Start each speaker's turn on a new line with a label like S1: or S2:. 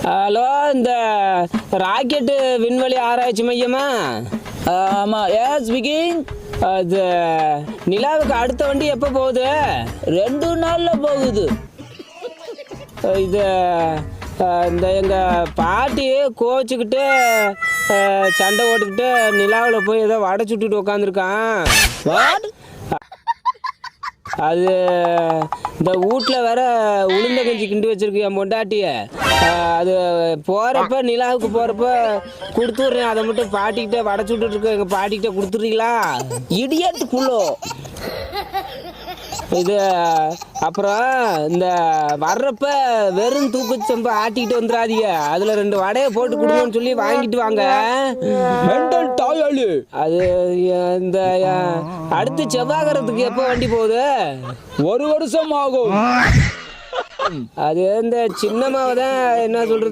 S1: Hello, இந்த rocket விண்வெளி ஆராய்ச்சி மையமா?
S2: ஆமாம், ஏன் ஸ்பீக்கிங்.
S1: அது நிலாவுக்கு அடுத்த வண்டி எப்போ போகுது?
S2: 2 நாளில் போகுது.
S1: இது இந்த எங்கள் பாட்டி கோச்சிக்கிட்டு சண்டை ஓட்டுக்கிட்டு நிலாவில் போய் ஏதோ வடை சுட்டுட்டு உக்காந்துருக்கான்.
S2: வாட்?
S1: அது இந்த வீட்டில் வேற உளுந்த கஞ்சி கிண்டி வச்சிருக்கு என் பொண்டாட்டிய. அது போகிறப்ப நிலாவுக்கு போகிறப்ப கொடுத்துட்றேன். அதை மட்டும் பாட்டிக்கிட்ட வடை சுட்டுட்டு இருக்க எங்கள் பாட்டிக்கிட்ட கொடுத்துட்றீங்களா?
S2: இடியட்டுக்குள்ளோ.
S1: இது அப்புறம் இந்த வர்றப்ப வெறும் தூக்குச்சம்பு ஆட்டிக்கிட்டு வந்துடாதீங்க. அதில் 2 வடையை போட்டு கொடுங்கன்னு சொல்லி வாங்கிட்டு வாங்க.
S2: மெண்டல் டாயாளு.
S1: அது இந்த அடுத்து செவ்வாய்க்கிறதுக்கு எப்போ வண்டி போகுது?
S2: 1 வருஷம் ஆகும்.
S1: அது இந்த சின்னம்மாவை தான் என்ன சொல்றது